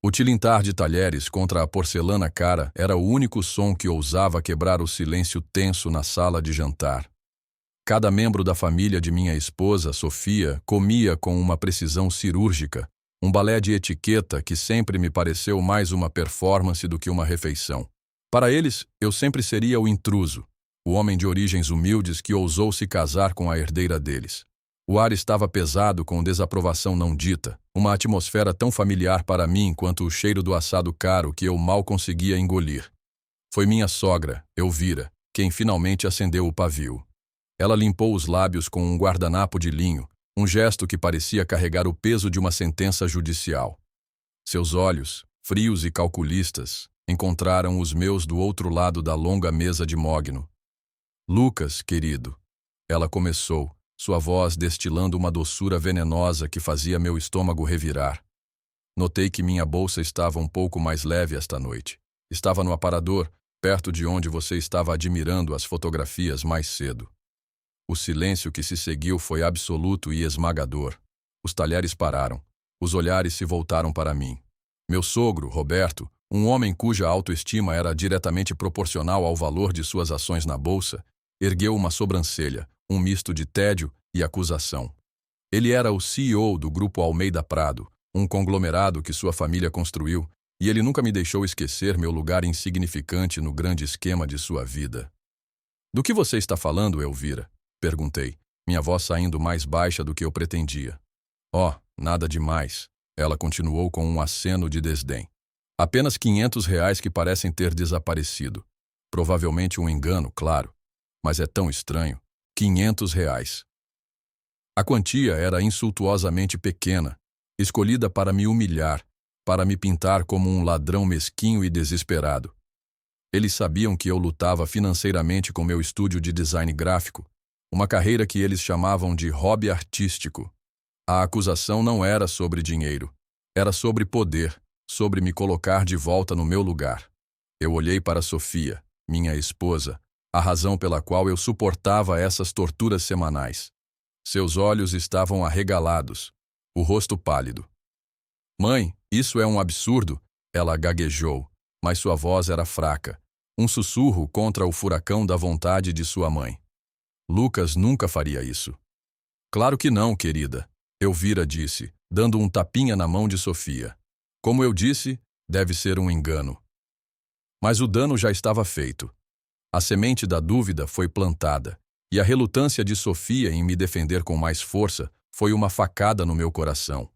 O tilintar de talheres contra a porcelana cara era o único som que ousava quebrar o silêncio tenso na sala de jantar. Cada membro da família de minha esposa, Sofia, comia com uma precisão cirúrgica, um balé de etiqueta que sempre me pareceu mais uma performance do que uma refeição. Para eles, eu sempre seria o intruso, o homem de origens humildes que ousou se casar com a herdeira deles. O ar estava pesado com desaprovação não dita, uma atmosfera tão familiar para mim quanto o cheiro do assado caro que eu mal conseguia engolir. Foi minha sogra, Elvira, quem finalmente acendeu o pavio. Ela limpou os lábios com um guardanapo de linho, um gesto que parecia carregar o peso de uma sentença judicial. Seus olhos, frios e calculistas, encontraram os meus do outro lado da longa mesa de mogno. Lucas, querido, ela começou, sua voz destilando uma doçura venenosa que fazia meu estômago revirar. Notei que minha bolsa estava um pouco mais leve esta noite. Estava no aparador, perto de onde você estava admirando as fotografias mais cedo. O silêncio que se seguiu foi absoluto e esmagador. Os talheres pararam. Os olhares se voltaram para mim. Meu sogro, Roberto, um homem cuja autoestima era diretamente proporcional ao valor de suas ações na bolsa, ergueu uma sobrancelha, um misto de tédio e acusação. Ele era o CEO do Grupo Almeida Prado, um conglomerado que sua família construiu, e ele nunca me deixou esquecer meu lugar insignificante no grande esquema de sua vida. Do que você está falando, Elvira? Perguntei, minha voz saindo mais baixa do que eu pretendia. Oh, nada demais. Ela continuou com um aceno de desdém. Apenas R$ 500 que parecem ter desaparecido. Provavelmente um engano, claro. Mas é tão estranho. R$ 500. A quantia era insultuosamente pequena, escolhida para me humilhar, para me pintar como um ladrão mesquinho e desesperado. Eles sabiam que eu lutava financeiramente com meu estúdio de design gráfico, uma carreira que eles chamavam de hobby artístico. A acusação não era sobre dinheiro, era sobre poder, sobre me colocar de volta no meu lugar. Eu olhei para Sofia, minha esposa, a razão pela qual eu suportava essas torturas semanais. Seus olhos estavam arregalados, o rosto pálido. Mãe, isso é um absurdo, ela gaguejou, mas sua voz era fraca, um sussurro contra o furacão da vontade de sua mãe. Lucas nunca faria isso. Claro que não, querida, Elvira disse, dando um tapinha na mão de Sofia. Como eu disse, deve ser um engano. Mas o dano já estava feito. A semente da dúvida foi plantada, e a relutância de Sofia em me defender com mais força foi uma facada no meu coração.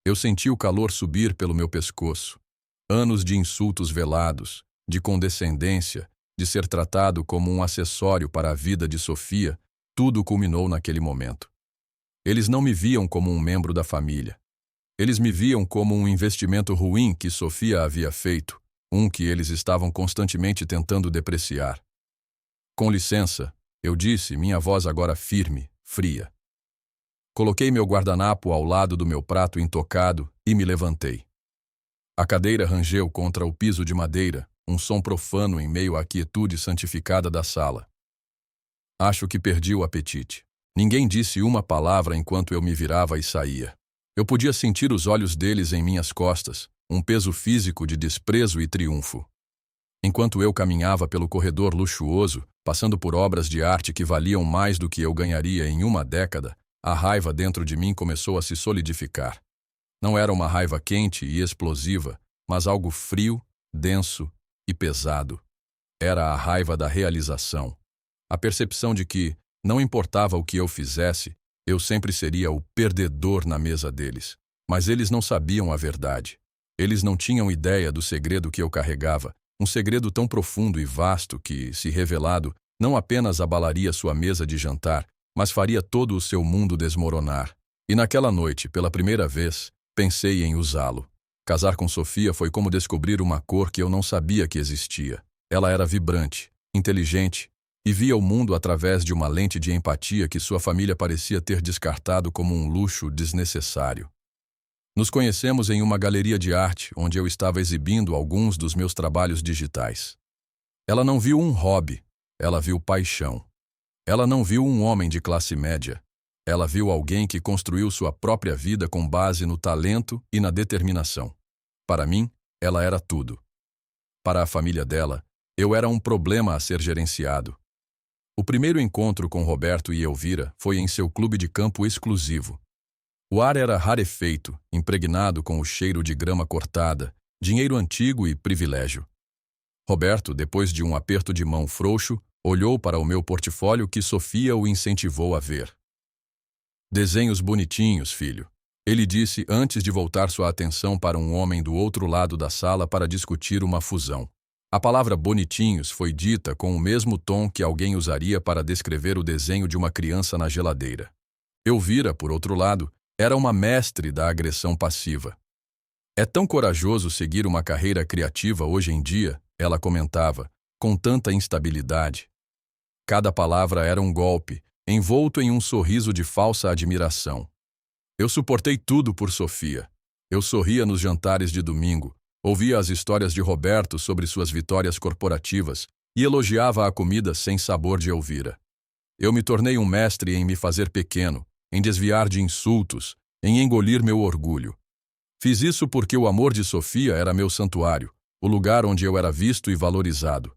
Eu senti o calor subir pelo meu pescoço. Anos de insultos velados, de condescendência, de ser tratado como um acessório para a vida de Sofia, tudo culminou naquele momento. Eles não me viam como um membro da família. Eles me viam como um investimento ruim que Sofia havia feito, um que eles estavam constantemente tentando depreciar. Com licença, eu disse, minha voz agora firme, fria. Coloquei meu guardanapo ao lado do meu prato intocado e me levantei. A cadeira rangeu contra o piso de madeira, um som profano em meio à quietude santificada da sala. Acho que perdi o apetite. Ninguém disse uma palavra enquanto eu me virava e saía. Eu podia sentir os olhos deles em minhas costas, um peso físico de desprezo e triunfo. Enquanto eu caminhava pelo corredor luxuoso, passando por obras de arte que valiam mais do que eu ganharia em uma década, a raiva dentro de mim começou a se solidificar. Não era uma raiva quente e explosiva, mas algo frio, denso e pesado. Era a raiva da realização. A percepção de que, não importava o que eu fizesse, eu sempre seria o perdedor na mesa deles. Mas eles não sabiam a verdade. Eles não tinham ideia do segredo que eu carregava, um segredo tão profundo e vasto que, se revelado, não apenas abalaria sua mesa de jantar, mas faria todo o seu mundo desmoronar. E naquela noite, pela primeira vez, pensei em usá-lo. Casar com Sofia foi como descobrir uma cor que eu não sabia que existia. Ela era vibrante, inteligente, e via o mundo através de uma lente de empatia que sua família parecia ter descartado como um luxo desnecessário. Nos conhecemos em uma galeria de arte, onde eu estava exibindo alguns dos meus trabalhos digitais. Ela não viu um hobby, ela viu paixão. Ela não viu um homem de classe média. Ela viu alguém que construiu sua própria vida com base no talento e na determinação. Para mim, ela era tudo. Para a família dela, eu era um problema a ser gerenciado. O primeiro encontro com Roberto e Elvira foi em seu clube de campo exclusivo. O ar era rarefeito, impregnado com o cheiro de grama cortada, dinheiro antigo e privilégio. Roberto, depois de um aperto de mão frouxo, olhou para o meu portfólio que Sofia o incentivou a ver. Desenhos bonitinhos, filho. Ele disse antes de voltar sua atenção para um homem do outro lado da sala para discutir uma fusão. A palavra bonitinhos foi dita com o mesmo tom que alguém usaria para descrever o desenho de uma criança na geladeira. Elvira, por outro lado, era uma mestre da agressão passiva. É tão corajoso seguir uma carreira criativa hoje em dia, ela comentava, com tanta instabilidade. Cada palavra era um golpe, envolto em um sorriso de falsa admiração. Eu suportei tudo por Sofia. Eu sorria nos jantares de domingo, ouvia as histórias de Roberto sobre suas vitórias corporativas e elogiava a comida sem sabor de Elvira. Eu me tornei um mestre em me fazer pequeno, em desviar de insultos, em engolir meu orgulho. Fiz isso porque o amor de Sofia era meu santuário, o lugar onde eu era visto e valorizado.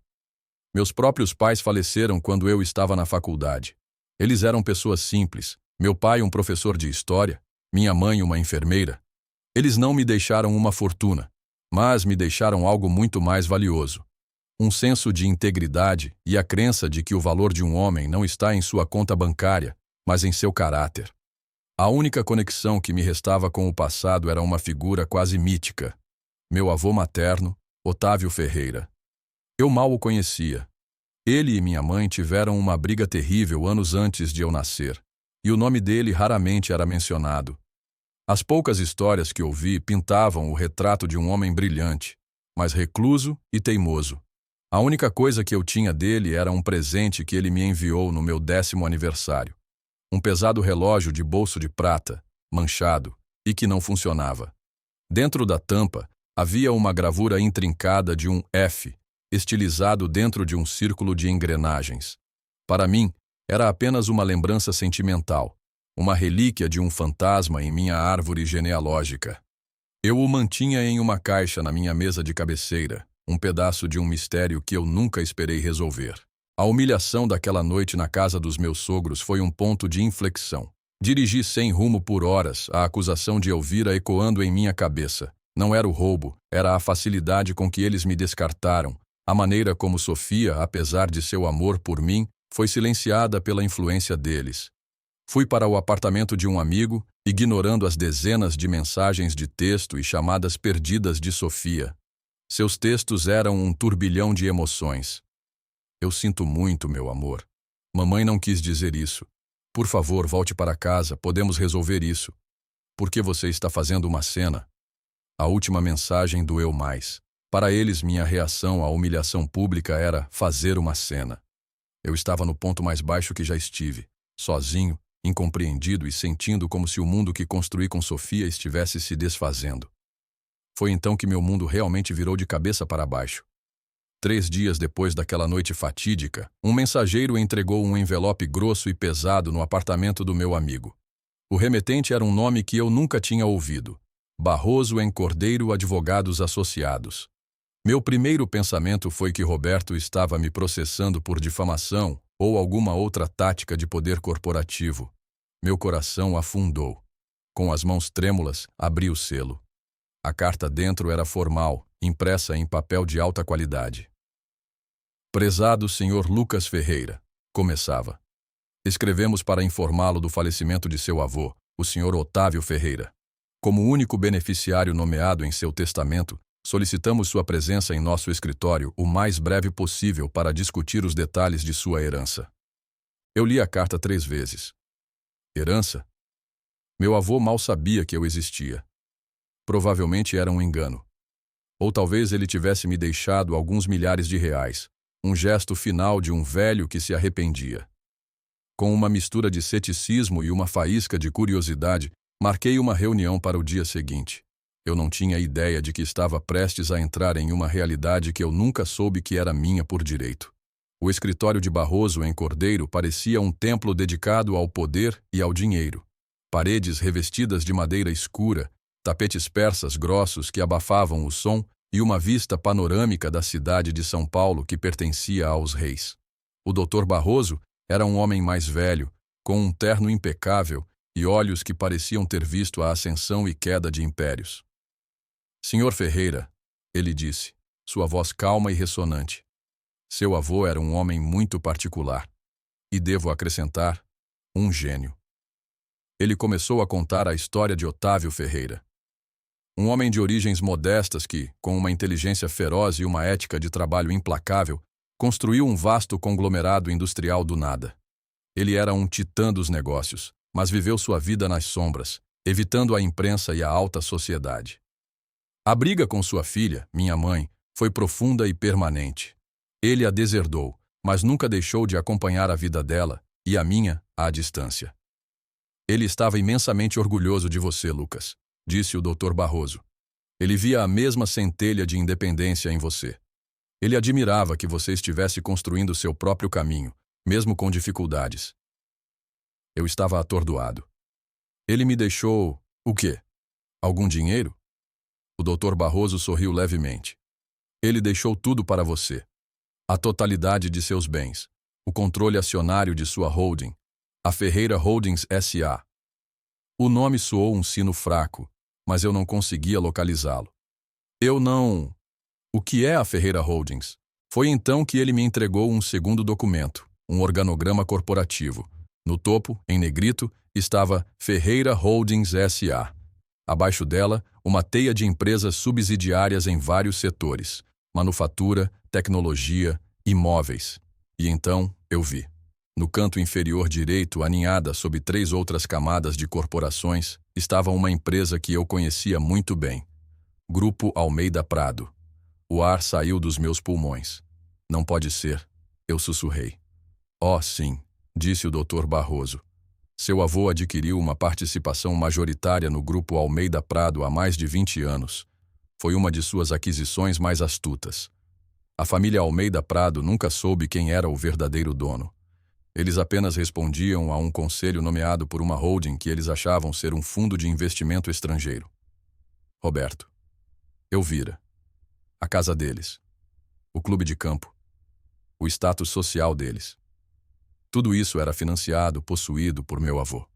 Meus próprios pais faleceram quando eu estava na faculdade. Eles eram pessoas simples, meu pai um professor de história, minha mãe uma enfermeira. Eles não me deixaram uma fortuna, mas me deixaram algo muito mais valioso. Um senso de integridade e a crença de que o valor de um homem não está em sua conta bancária, mas em seu caráter. A única conexão que me restava com o passado era uma figura quase mítica. Meu avô materno, Otávio Ferreira. Eu mal o conhecia. Ele e minha mãe tiveram uma briga terrível anos antes de eu nascer, e o nome dele raramente era mencionado. As poucas histórias que ouvi pintavam o retrato de um homem brilhante, mas recluso e teimoso. A única coisa que eu tinha dele era um presente que ele me enviou no meu 10º aniversário. Um pesado relógio de bolso de prata, manchado, e que não funcionava. Dentro da tampa, havia uma gravura intrincada de um F, estilizado dentro de um círculo de engrenagens. Para mim, era apenas uma lembrança sentimental, uma relíquia de um fantasma em minha árvore genealógica. Eu o mantinha em uma caixa na minha mesa de cabeceira, um pedaço de um mistério que eu nunca esperei resolver. A humilhação daquela noite na casa dos meus sogros foi um ponto de inflexão. Dirigi sem rumo por horas, a acusação de Elvira ecoando em minha cabeça. Não era o roubo, era a facilidade com que eles me descartaram, a maneira como Sofia, apesar de seu amor por mim, foi silenciada pela influência deles. Fui para o apartamento de um amigo, ignorando as dezenas de mensagens de texto e chamadas perdidas de Sofia. Seus textos eram um turbilhão de emoções. Eu sinto muito, meu amor. Mamãe não quis dizer isso. Por favor, volte para casa, podemos resolver isso. Por que você está fazendo uma cena? A última mensagem doeu mais. Para eles, minha reação à humilhação pública era fazer uma cena. Eu estava no ponto mais baixo que já estive, sozinho, incompreendido e sentindo como se o mundo que construí com Sofia estivesse se desfazendo. Foi então que meu mundo realmente virou de cabeça para baixo. 3 dias depois daquela noite fatídica, um mensageiro entregou um envelope grosso e pesado no apartamento do meu amigo. O remetente era um nome que eu nunca tinha ouvido: Barroso & Cordeiro Advogados Associados. Meu primeiro pensamento foi que Roberto estava me processando por difamação ou alguma outra tática de poder corporativo. Meu coração afundou. Com as mãos trêmulas, abri o selo. A carta dentro era formal, impressa em papel de alta qualidade. Prezado Sr. Lucas Ferreira, começava. Escrevemos para informá-lo do falecimento de seu avô, o Sr. Otávio Ferreira. Como único beneficiário nomeado em seu testamento, solicitamos sua presença em nosso escritório o mais breve possível para discutir os detalhes de sua herança. Eu li a carta 3 vezes. Herança? Meu avô mal sabia que eu existia. Provavelmente era um engano. Ou talvez ele tivesse me deixado alguns milhares de reais, um gesto final de um velho que se arrependia. Com uma mistura de ceticismo e uma faísca de curiosidade, marquei uma reunião para o dia seguinte. Eu não tinha ideia de que estava prestes a entrar em uma realidade que eu nunca soube que era minha por direito. O escritório de Barroso & Cordeiro parecia um templo dedicado ao poder e ao dinheiro. Paredes revestidas de madeira escura, tapetes persas grossos que abafavam o som e uma vista panorâmica da cidade de São Paulo que pertencia aos reis. O Dr. Barroso era um homem mais velho, com um terno impecável e olhos que pareciam ter visto a ascensão e queda de impérios. Senhor Ferreira, ele disse, sua voz calma e ressonante. Seu avô era um homem muito particular. E devo acrescentar, um gênio. Ele começou a contar a história de Otávio Ferreira. Um homem de origens modestas que, com uma inteligência feroz e uma ética de trabalho implacável, construiu um vasto conglomerado industrial do nada. Ele era um titã dos negócios, mas viveu sua vida nas sombras, evitando a imprensa e a alta sociedade. A briga com sua filha, minha mãe, foi profunda e permanente. Ele a deserdou, mas nunca deixou de acompanhar a vida dela e a minha à distância. Ele estava imensamente orgulhoso de você, Lucas, disse o Dr. Barroso. Ele via a mesma centelha de independência em você. Ele admirava que você estivesse construindo seu próprio caminho, mesmo com dificuldades. Eu estava atordoado. Ele me deixou... o quê? Algum dinheiro? O Dr. Barroso sorriu levemente. Ele deixou tudo para você. A totalidade de seus bens, o controle acionário de sua holding, a Ferreira Holdings S.A. O nome soou um sino fraco, mas eu não conseguia localizá-lo. Eu não... O que é a Ferreira Holdings? Foi então que ele me entregou um segundo documento, um organograma corporativo. No topo, em negrito, estava Ferreira Holdings S.A. Abaixo dela, uma teia de empresas subsidiárias em vários setores: manufatura, tecnologia, imóveis. E então eu vi. No canto inferior direito, aninhada sob 3 outras camadas de corporações, estava uma empresa que eu conhecia muito bem. Grupo Almeida Prado. O ar saiu dos meus pulmões. Não pode ser, eu sussurrei. Oh, sim, disse o Dr. Barroso. Seu avô adquiriu uma participação majoritária no Grupo Almeida Prado há mais de 20 anos. Foi uma de suas aquisições mais astutas. A família Almeida Prado nunca soube quem era o verdadeiro dono. Eles apenas respondiam a um conselho nomeado por uma holding que eles achavam ser um fundo de investimento estrangeiro. Roberto. Eu vira. A casa deles. O clube de campo. O status social deles. Tudo isso era financiado, possuído por meu avô.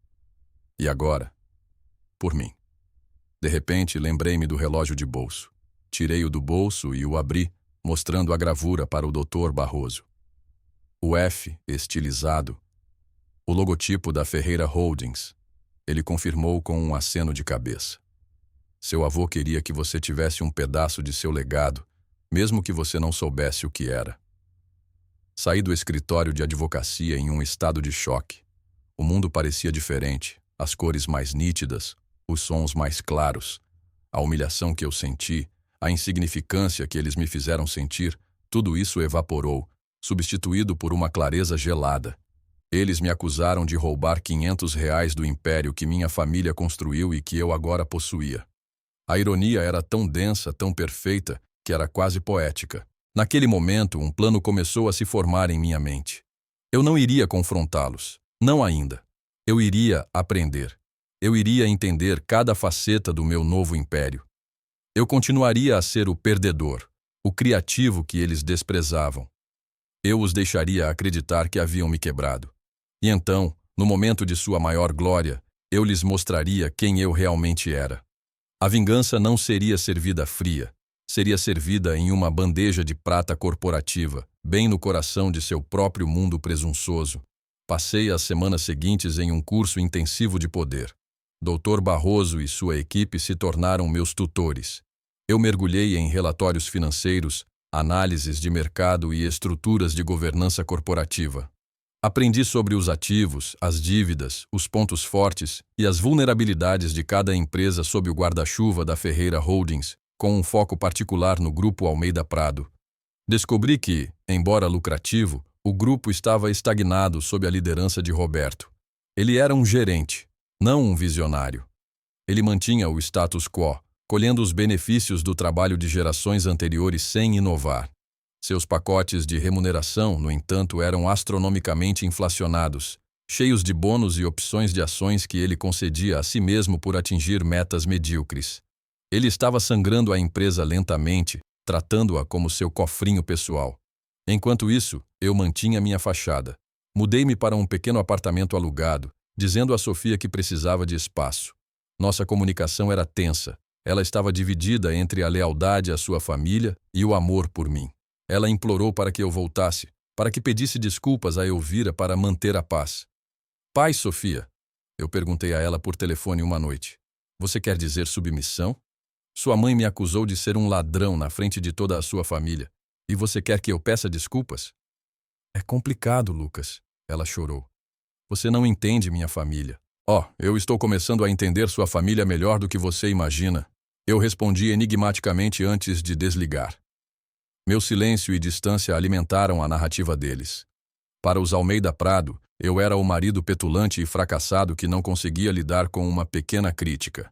E agora, por mim. De repente, lembrei-me do relógio de bolso. Tirei-o do bolso e o abri, mostrando a gravura para o Dr. Barroso. O F, estilizado. O logotipo da Ferreira Holdings. Ele confirmou com um aceno de cabeça. Seu avô queria que você tivesse um pedaço de seu legado, mesmo que você não soubesse o que era. Saí do escritório de advocacia em um estado de choque. O mundo parecia diferente, as cores mais nítidas, os sons mais claros. A humilhação que eu senti, a insignificância que eles me fizeram sentir, tudo isso evaporou, substituído por uma clareza gelada. Eles me acusaram de roubar R$ 500 do império que minha família construiu e que eu agora possuía. A ironia era tão densa, tão perfeita, que era quase poética. Naquele momento, um plano começou a se formar em minha mente. Eu não iria confrontá-los, não ainda. Eu iria aprender. Eu iria entender cada faceta do meu novo império. Eu continuaria a ser o perdedor, o criativo que eles desprezavam. Eu os deixaria acreditar que haviam me quebrado. E então, no momento de sua maior glória, eu lhes mostraria quem eu realmente era. A vingança não seria servida fria, seria servida em uma bandeja de prata corporativa, bem no coração de seu próprio mundo presunçoso. Passei as semanas seguintes em um curso intensivo de poder. Dr. Barroso e sua equipe se tornaram meus tutores. Eu mergulhei em relatórios financeiros, análises de mercado e estruturas de governança corporativa. Aprendi sobre os ativos, as dívidas, os pontos fortes e as vulnerabilidades de cada empresa sob o guarda-chuva da Ferreira Holdings, com um foco particular no Grupo Almeida Prado. Descobri que, embora lucrativo, o grupo estava estagnado sob a liderança de Roberto. Ele era um gerente, não um visionário. Ele mantinha o status quo, colhendo os benefícios do trabalho de gerações anteriores sem inovar. Seus pacotes de remuneração, no entanto, eram astronomicamente inflacionados, cheios de bônus e opções de ações que ele concedia a si mesmo por atingir metas medíocres. Ele estava sangrando a empresa lentamente, tratando-a como seu cofrinho pessoal. Enquanto isso, eu mantinha minha fachada. Mudei-me para um pequeno apartamento alugado, dizendo a Sofia que precisava de espaço. Nossa comunicação era tensa. Ela estava dividida entre a lealdade à sua família e o amor por mim. Ela implorou para que eu voltasse, para que pedisse desculpas a Elvira para manter a paz. Paz, Sofia? Eu perguntei a ela por telefone uma noite. Você quer dizer submissão? Sua mãe me acusou de ser um ladrão na frente de toda a sua família. E você quer que eu peça desculpas? É complicado, Lucas. Ela chorou. Você não entende minha família. Eu estou começando a entender sua família melhor do que você imagina. Eu respondi enigmaticamente antes de desligar. Meu silêncio e distância alimentaram a narrativa deles. Para os Almeida Prado, eu era o marido petulante e fracassado que não conseguia lidar com uma pequena crítica.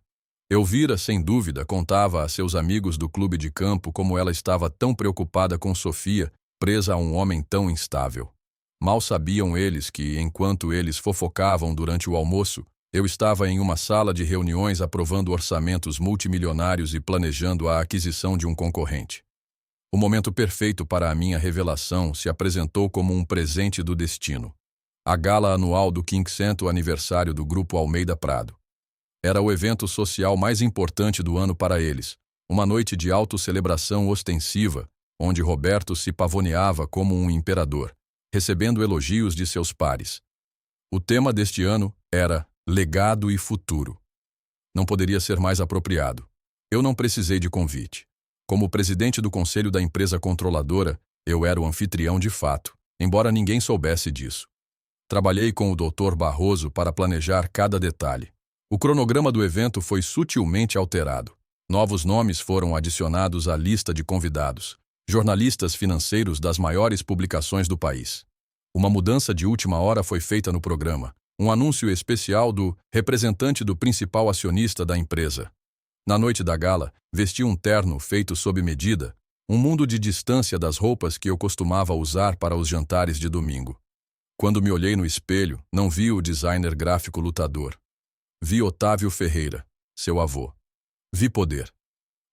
Elvira, sem dúvida, contava a seus amigos do clube de campo como ela estava tão preocupada com Sofia, presa a um homem tão instável. Mal sabiam eles que, enquanto eles fofocavam durante o almoço, eu estava em uma sala de reuniões aprovando orçamentos multimilionários e planejando a aquisição de um concorrente. O momento perfeito para a minha revelação se apresentou como um presente do destino. A gala anual do 500º aniversário do Grupo Almeida Prado. Era o evento social mais importante do ano para eles, uma noite de autocelebração ostensiva, onde Roberto se pavoneava como um imperador, recebendo elogios de seus pares. O tema deste ano era legado e futuro. Não poderia ser mais apropriado. Eu não precisei de convite. Como presidente do conselho da empresa controladora, eu era o anfitrião de fato, embora ninguém soubesse disso. Trabalhei com o Dr. Barroso para planejar cada detalhe. O cronograma do evento foi sutilmente alterado. Novos nomes foram adicionados à lista de convidados, jornalistas financeiros das maiores publicações do país. Uma mudança de última hora foi feita no programa, um anúncio especial do representante do principal acionista da empresa. Na noite da gala, vesti um terno feito sob medida, um mundo de distância das roupas que eu costumava usar para os jantares de domingo. Quando me olhei no espelho, não vi o designer gráfico lutador. Vi Otávio Ferreira, seu avô. Vi poder.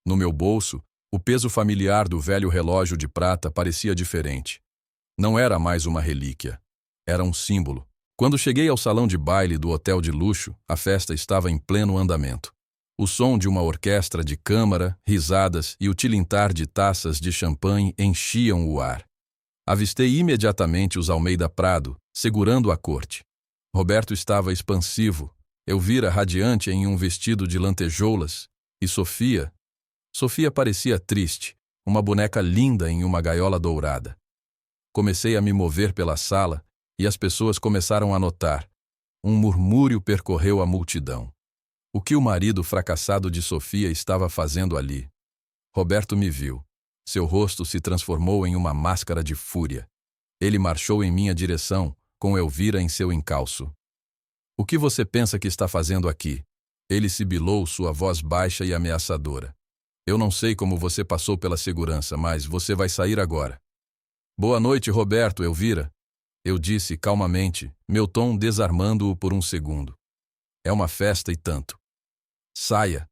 No meu bolso, o peso familiar do velho relógio de prata parecia diferente. Não era mais uma relíquia. Era um símbolo. Quando cheguei ao salão de baile do hotel de luxo, a festa estava em pleno andamento. O som de uma orquestra de câmara, risadas e o tilintar de taças de champanhe enchiam o ar. Avistei imediatamente os Almeida Prado, segurando a corte. Roberto estava expansivo, Elvira radiante em um vestido de lantejoulas, e Sofia parecia triste, uma boneca linda em uma gaiola dourada. Comecei a me mover pela sala, e as pessoas começaram a notar. Um murmúrio percorreu a multidão. O que o marido fracassado de Sofia estava fazendo ali? Roberto me viu. Seu rosto se transformou em uma máscara de fúria. Ele marchou em minha direção, com Elvira em seu encalço. O que você pensa que está fazendo aqui? Ele sibilou, sua voz baixa e ameaçadora. Eu não sei como você passou pela segurança, mas você vai sair agora. Boa noite, Roberto, Elvira. Eu disse calmamente, meu tom desarmando-o por um segundo. É uma festa e tanto. Saia.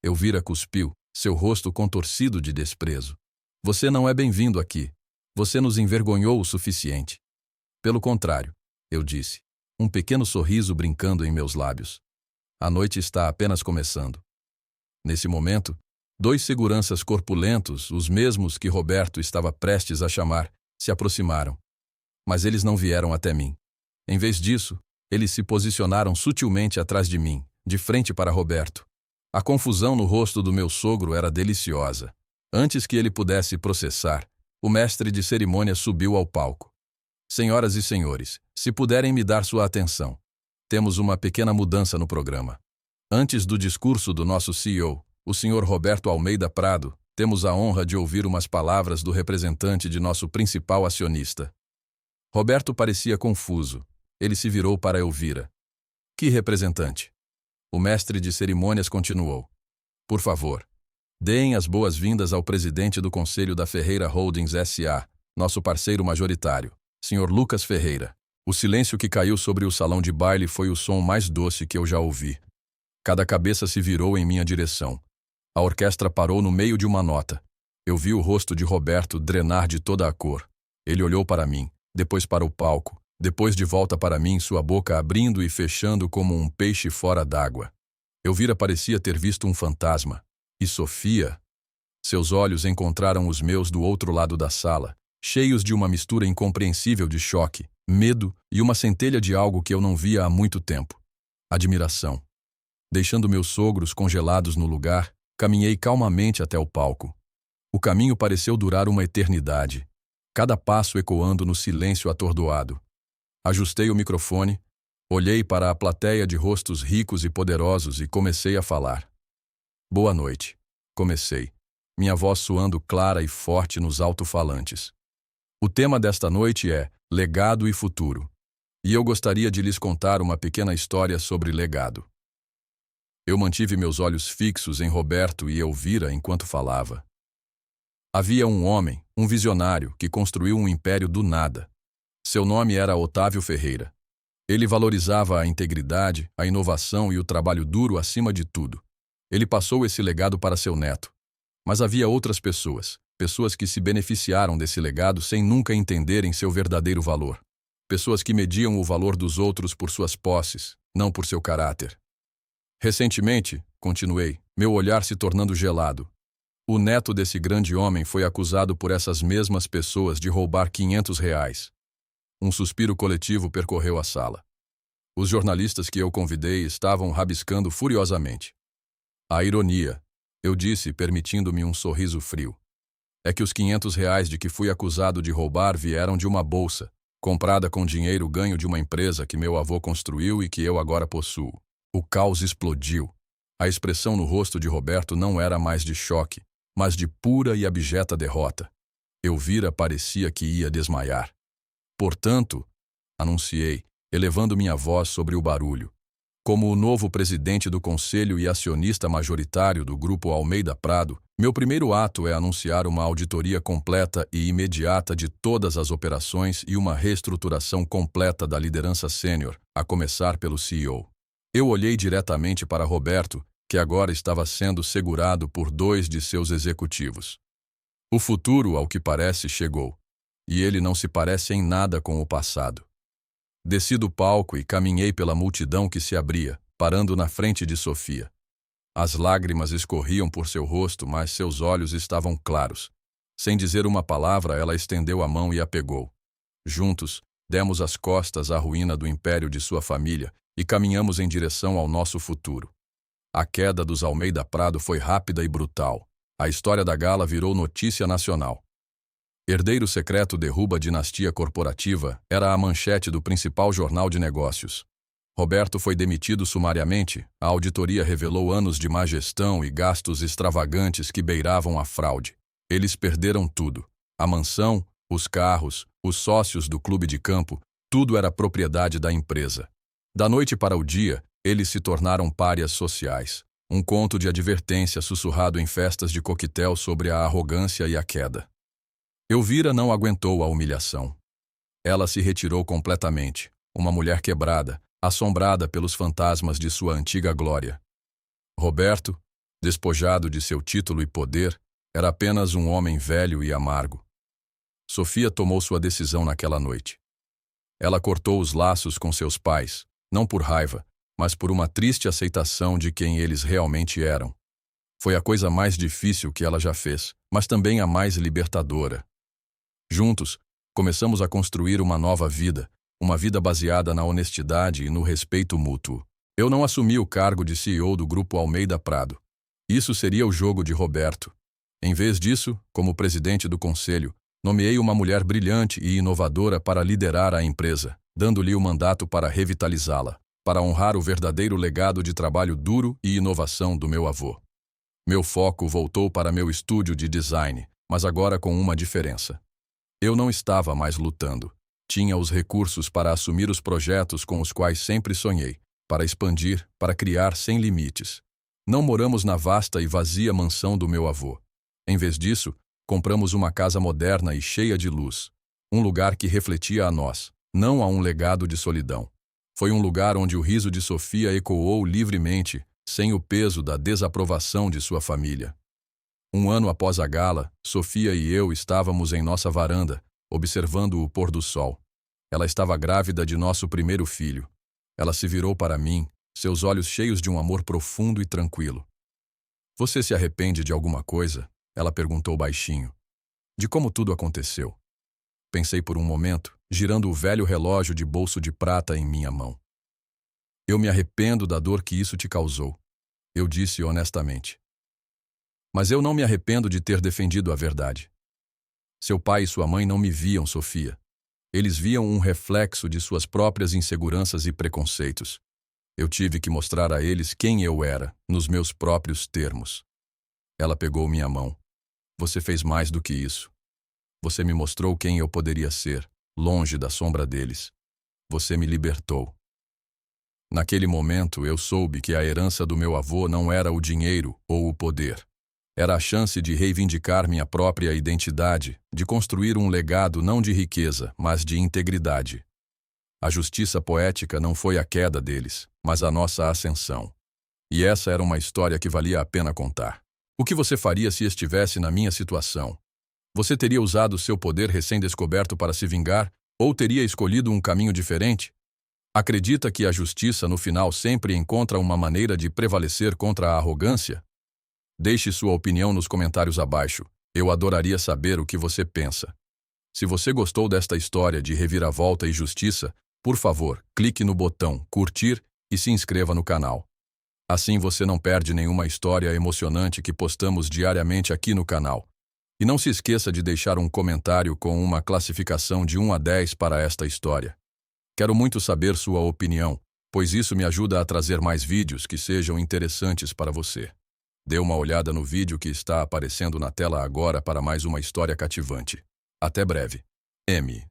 Elvira cuspiu, seu rosto contorcido de desprezo. Você não é bem-vindo aqui. Você nos envergonhou o suficiente. Pelo contrário, eu disse, um pequeno sorriso brincando em meus lábios. A noite está apenas começando. Nesse momento, 2 seguranças corpulentos, os mesmos que Roberto estava prestes a chamar, se aproximaram. Mas eles não vieram até mim. Em vez disso, eles se posicionaram sutilmente atrás de mim, de frente para Roberto. A confusão no rosto do meu sogro era deliciosa. Antes que ele pudesse processar, o mestre de cerimônia subiu ao palco. Senhoras e senhores, se puderem me dar sua atenção. Temos uma pequena mudança no programa. Antes do discurso do nosso CEO, o Sr. Roberto Almeida Prado, temos a honra de ouvir umas palavras do representante de nosso principal acionista. Roberto parecia confuso. Ele se virou para Elvira. Que representante? O mestre de cerimônias continuou. Por favor, deem as boas-vindas ao presidente do Conselho da Ferreira Holdings S.A., nosso parceiro majoritário, Sr. Lucas Ferreira. O silêncio que caiu sobre o salão de baile foi o som mais doce que eu já ouvi. Cada cabeça se virou em minha direção. A orquestra parou no meio de uma nota. Eu vi o rosto de Roberto drenar de toda a cor. Ele olhou para mim, depois para o palco, depois de volta para mim, sua boca abrindo e fechando como um peixe fora d'água. Elvira parecia ter visto um fantasma. E Sofia? Seus olhos encontraram os meus do outro lado da sala, cheios de uma mistura incompreensível de choque, medo e uma centelha de algo que eu não via há muito tempo. Admiração. Deixando meus sogros congelados no lugar, caminhei calmamente até o palco. O caminho pareceu durar uma eternidade, cada passo ecoando no silêncio atordoado. Ajustei o microfone, olhei para a plateia de rostos ricos e poderosos e comecei a falar. Boa noite. Comecei, minha voz soando clara e forte nos alto-falantes. O tema desta noite é legado e futuro. E eu gostaria de lhes contar uma pequena história sobre legado. Eu mantive meus olhos fixos em Roberto e Elvira enquanto falava. Havia um homem, um visionário, que construiu um império do nada. Seu nome era Otávio Ferreira. Ele valorizava a integridade, a inovação e o trabalho duro acima de tudo. Ele passou esse legado para seu neto. Mas havia outras pessoas que se beneficiaram desse legado sem nunca entenderem seu verdadeiro valor. Pessoas que mediam o valor dos outros por suas posses, não por seu caráter. Recentemente, continuei, meu olhar se tornando gelado. O neto desse grande homem foi acusado por essas mesmas pessoas de roubar R$ 500. Um suspiro coletivo percorreu a sala. Os jornalistas que eu convidei estavam rabiscando furiosamente. A ironia, eu disse, permitindo-me um sorriso frio, é que os R$ 500 de que fui acusado de roubar vieram de uma bolsa, comprada com dinheiro ganho de uma empresa que meu avô construiu e que eu agora possuo. O caos explodiu. A expressão no rosto de Roberto não era mais de choque, mas de pura e abjeta derrota. Elvira parecia que ia desmaiar. Portanto, anunciei, elevando minha voz sobre o barulho. Como o novo presidente do conselho e acionista majoritário do Grupo Almeida Prado, meu primeiro ato é anunciar uma auditoria completa e imediata de todas as operações e uma reestruturação completa da liderança sênior, a começar pelo CEO. Eu olhei diretamente para Roberto, que agora estava sendo segurado por 2 de seus executivos. O futuro, ao que parece, chegou, e ele não se parece em nada com o passado. Desci do palco e caminhei pela multidão que se abria, parando na frente de Sofia. As lágrimas escorriam por seu rosto, mas seus olhos estavam claros. Sem dizer uma palavra, ela estendeu a mão e a pegou. Juntos, demos as costas à ruína do império de sua família e caminhamos em direção ao nosso futuro. A queda dos Almeida Prado foi rápida e brutal. A história da gala virou notícia nacional. Herdeiro secreto derruba dinastia corporativa era a manchete do principal jornal de negócios. Roberto foi demitido sumariamente, a auditoria revelou anos de má gestão e gastos extravagantes que beiravam a fraude. Eles perderam tudo. A mansão, os carros, os sócios do clube de campo, tudo era propriedade da empresa. Da noite para o dia, eles se tornaram párias sociais. Um conto de advertência sussurrado em festas de coquetel sobre a arrogância e a queda. Elvira não aguentou a humilhação. Ela se retirou completamente, uma mulher quebrada, assombrada pelos fantasmas de sua antiga glória. Roberto, despojado de seu título e poder, era apenas um homem velho e amargo. Sofia tomou sua decisão naquela noite. Ela cortou os laços com seus pais, não por raiva, mas por uma triste aceitação de quem eles realmente eram. Foi a coisa mais difícil que ela já fez, mas também a mais libertadora. Juntos, começamos a construir uma nova vida, uma vida baseada na honestidade e no respeito mútuo. Eu não assumi o cargo de CEO do Grupo Almeida Prado. Isso seria o jogo de Roberto. Em vez disso, como presidente do conselho, nomeei uma mulher brilhante e inovadora para liderar a empresa, dando-lhe o mandato para revitalizá-la, para honrar o verdadeiro legado de trabalho duro e inovação do meu avô. Meu foco voltou para meu estúdio de design, mas agora com uma diferença. Eu não estava mais lutando. Tinha os recursos para assumir os projetos com os quais sempre sonhei, para expandir, para criar sem limites. Não moramos na vasta e vazia mansão do meu avô. Em vez disso, compramos uma casa moderna e cheia de luz. Um lugar que refletia a nós, não a um legado de solidão. Foi um lugar onde o riso de Sofia ecoou livremente, sem o peso da desaprovação de sua família. Um ano após a gala, Sofia e eu estávamos em nossa varanda, observando o pôr do sol. Ela estava grávida de nosso primeiro filho. Ela se virou para mim, seus olhos cheios de um amor profundo e tranquilo. "Você se arrepende de alguma coisa?" Ela perguntou baixinho. "De como tudo aconteceu?" Pensei por um momento, girando o velho relógio de bolso de prata em minha mão. "Eu me arrependo da dor que isso te causou", eu disse honestamente. "Mas eu não me arrependo de ter defendido a verdade. Seu pai e sua mãe não me viam, Sofia. Eles viam um reflexo de suas próprias inseguranças e preconceitos. Eu tive que mostrar a eles quem eu era, nos meus próprios termos." Ela pegou minha mão. "Você fez mais do que isso. Você me mostrou quem eu poderia ser, longe da sombra deles. Você me libertou." Naquele momento, eu soube que a herança do meu avô não era o dinheiro ou o poder. Era a chance de reivindicar minha própria identidade, de construir um legado não de riqueza, mas de integridade. A justiça poética não foi a queda deles, mas a nossa ascensão. E essa era uma história que valia a pena contar. O que você faria se estivesse na minha situação? Você teria usado seu poder recém-descoberto para se vingar, ou teria escolhido um caminho diferente? Acredita que a justiça no final sempre encontra uma maneira de prevalecer contra a arrogância? Deixe sua opinião nos comentários abaixo. Eu adoraria saber o que você pensa. Se você gostou desta história de reviravolta e justiça, por favor, clique no botão curtir e se inscreva no canal. Assim você não perde nenhuma história emocionante que postamos diariamente aqui no canal. E não se esqueça de deixar um comentário com uma classificação de 1 a 10 para esta história. Quero muito saber sua opinião, pois isso me ajuda a trazer mais vídeos que sejam interessantes para você. Dê uma olhada no vídeo que está aparecendo na tela agora para mais uma história cativante. Até breve. M.